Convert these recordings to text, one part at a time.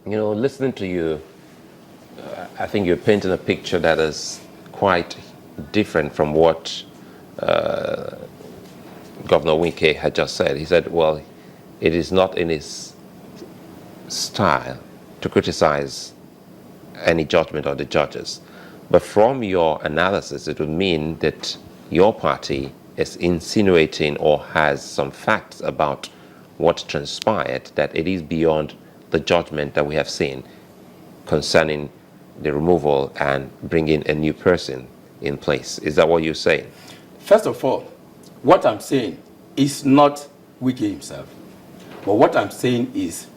You know, listening to you, I think you're painting a picture that is quite different from what Governor Wike had just said. He said, well, it is not in his style to criticize any judgment of the judges. But from your analysis, it would mean that your party is insinuating or has some facts about what transpired, that it is beyond the judgment that we have seen concerning the removal and bringing a new person in place. Is that what you're saying? First of all, what I'm saying is not Wike himself. But what I'm saying is,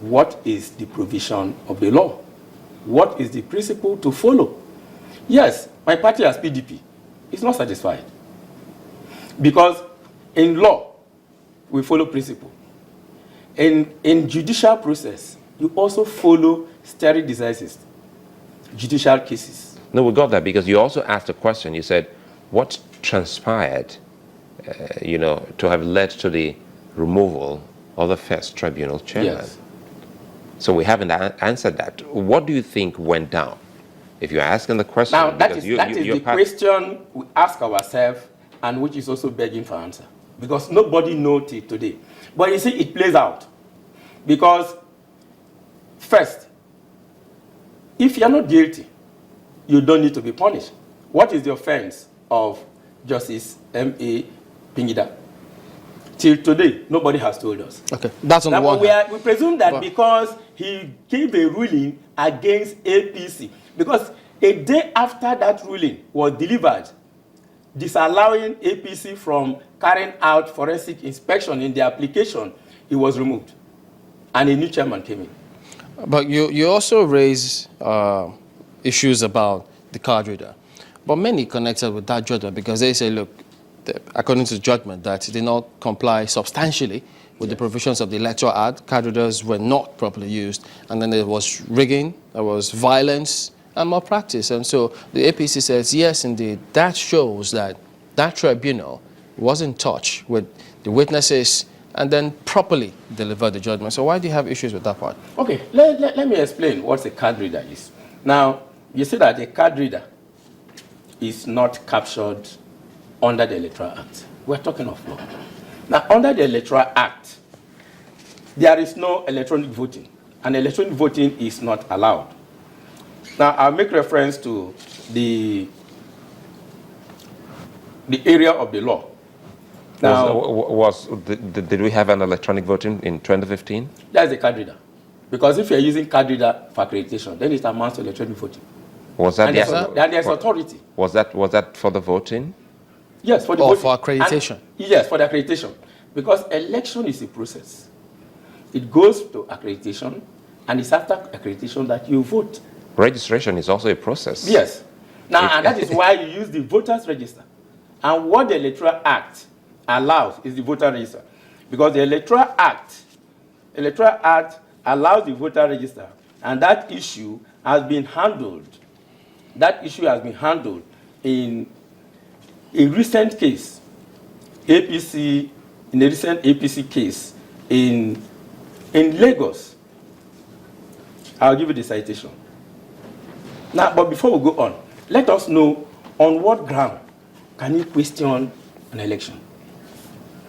what is the provision of the law? What is the principle to follow? Yes, my party as PDP is not satisfied. Because in law, we follow principle. In judicial process, you also follow stare decisis, judicial cases. No, we got that because you also asked a question. You said, what transpired, to have led to the removal of the first tribunal chairman? Yes. So we haven't answered that. What do you think went down? If you're asking the question, now that is the question we ask ourselves, and which is also begging for answer, because nobody knows it today. But you see, it plays out. Because first, if you're not guilty, you don't need to be punished. What is the offense of Justice M.A. Pingida? Till today, nobody has told us. Okay, that's on the one hand. We presume that because he gave a ruling against APC, because a day after that ruling was delivered, disallowing APC from carrying out forensic inspection in the application, he was removed. And a new chairman came in. But you also raise issues about the card reader. But many connected with that judgment because they say, look, according to the judgment, that it did not comply substantially with the provisions of the Electoral Act. Card readers were not properly used. And then there was rigging, there was violence, and malpractice. And so the APC says, yes, indeed, that shows that that tribunal was in touch with the witnesses and then properly delivered the judgment. So why do you have issues with that part? Okay, let me explain what a card reader is. Now, you say that a card reader is not captured under the Electoral Act. We're talking of law. Now, under the Electoral Act, there is no electronic voting, and electronic voting is not allowed. Now, I'll make reference to the area of the law. Now, did we have an electronic voting in 2015? That's a card reader. Because if you're using card reader for accreditation, then it amounts to electronic voting. Was that there's authority. Was that for the voting? Yes, for the voting. For accreditation? Yes, for the accreditation. Because election is a process. It goes to accreditation, and it's after accreditation that you vote. Registration is also a process. Yes. Now, and that is why you use the voters register. And what the Electoral Act allows is the voter register. Because the Electoral Act allows the voter register. And that issue has been handled. That issue has been handled in a recent case, in a recent APC case in Lagos. I'll give you the citation. Now, but before we go on, let us know on what ground can you question an election?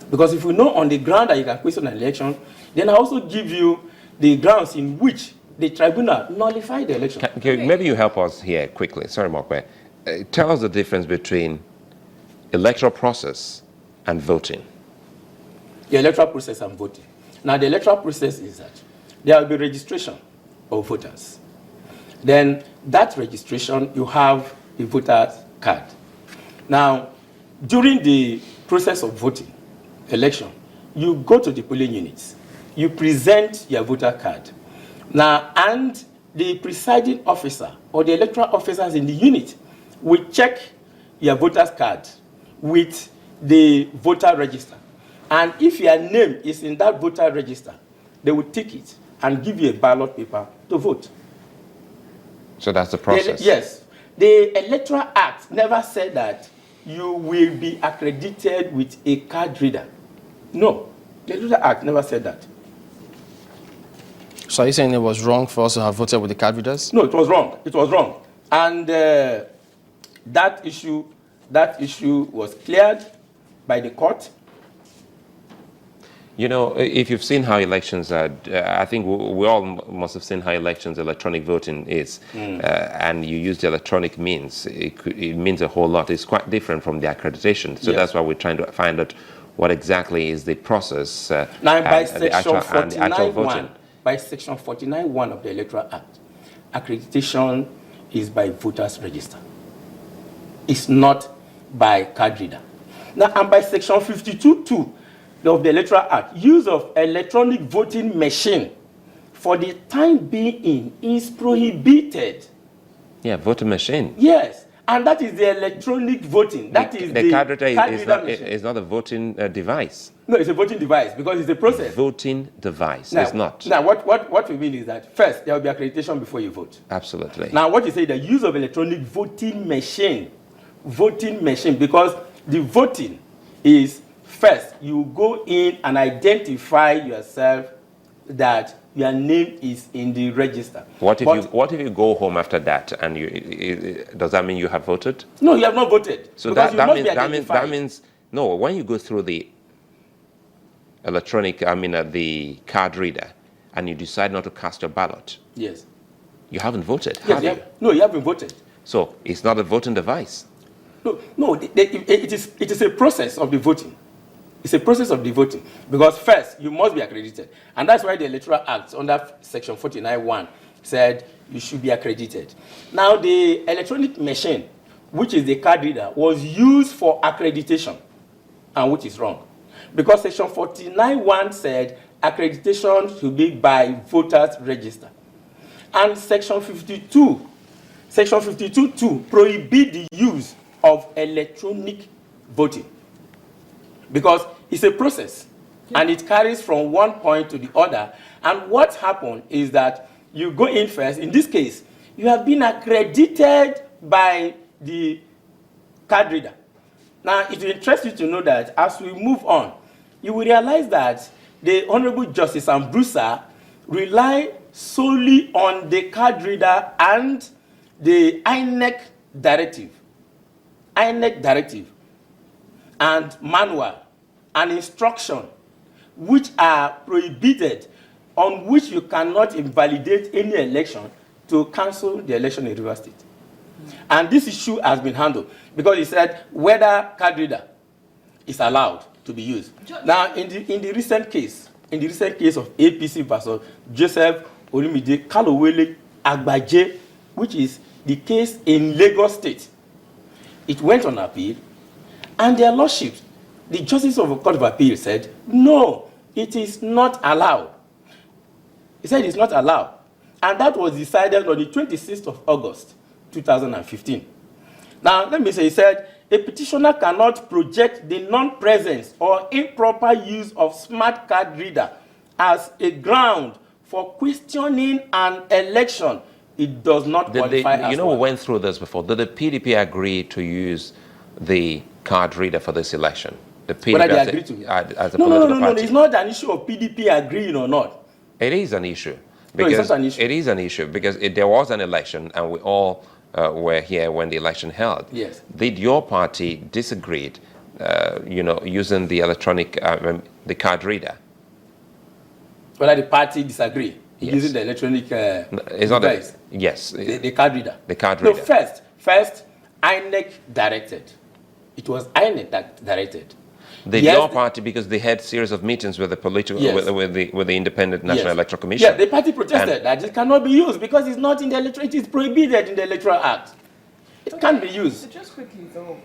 Because if you know on the ground that you can question an election, then I also give you the grounds in which the tribunal nullified the election. Maybe you help us here quickly. Sorry, Mokwe. Tell us the difference between electoral process and voting. The electoral process and voting. Now, the electoral process is that there will be registration of voters. Then that registration, you have a voter's card. Now, during the process of voting, election, you go to the polling units. You present your voter card. Now, and the presiding officer or the electoral officers in the unit will check your voter's card with the voter register. And if your name is in that voter register, they will take it and give you a ballot paper to vote. So that's the process? Yes. The Electoral Act never said that you will be accredited with a card reader. No. The Electoral Act never said that. So are you saying it was wrong for us to have voted with the card readers? No, it was wrong. It was wrong. And that issue was cleared by the court. You know, if you've seen how elections are, I think we all must have seen how elections, electronic voting is, and you use the electronic means, it means a whole lot. It's quite different from the accreditation. So Yes. that's why we're trying to find out what exactly is the process Now, by and section the actual voting. 49.1, by section 49.1 of the Electoral Act, accreditation is by voters register. It's not by card reader. Now, and by section 52.2 of the Electoral Act, use of electronic voting machine for the time being is prohibited. Yeah, voting machine. Yes, and that is the electronic voting. That is the card reader machine. is not a voting device. No, it's a voting device because it's a process. Voting device. Now, It's not. Now, what we mean is that first, there will be accreditation before you vote. Absolutely. Now, what you say, the use of electronic voting machine, because the voting is first, you go in and identify yourself that your name is in the register. What if you go home after that and does that mean you have voted? No, you have not voted. So because that means no. When you go through the electronic, the card reader, and you decide not to cast your ballot, yes, you haven't voted. yes, Have you? No, you haven't voted. So it's not a voting device. No, it is a process of the voting. It's a process of the voting because first you must be accredited, and that's why the Electoral Act under section 49.1 said you should be accredited. Now the electronic machine, which is the card reader, was used for accreditation, and which is wrong, because section 49.1 said accreditation should be by voters register, and section 52.2 prohibit the use of electronic voting. Because it's a process, and it carries from one point to the other. And what happened is that you go in first. In this case, you have been accredited by the card reader. Now, it will interest you to know that as we move on, you will realize that the Honorable Justice Ambrusa rely solely on the card reader and the INEC directive and manual and instruction, which are prohibited, on which you cannot invalidate any election to cancel the election in Rivers State. And this issue has been handled because he said whether card reader is allowed to be used. Now, in the recent case of APC versus Joseph Olumide Kalowele Agbaje, which is the case in Lagos State, it went on appeal, and their lordships, the Justice of the Court of Appeal, said, no, it is not allowed. He said it's not allowed. And that was decided on the 26th of August, 2015. Now, let me say, he said, a petitioner cannot project the non-presence or improper use of smart card reader as a ground for questioning an election. It does not qualify as we went through this before. Did the PDP agree to use the card reader for this election? The PDP whether they agree to it. As a political party? No, it's not an issue of PDP agreeing or not. It is an issue. No, it's not an issue. It is an issue because there was an election and we all were here when the election held. Yes. Did your party disagree, using the electronic, the card reader? Whether the party disagree Yes. using the electronic device? Yes. The card reader. The card reader. No, first, INEC directed. It was INEC that directed. Your party, because they had series of meetings with the political, Yes. with the Independent National Electoral Commission. Yeah, the party protested that it cannot be used because it's not in the electoral. It is prohibited in the Electoral Act. It can't be used. So just quickly, though.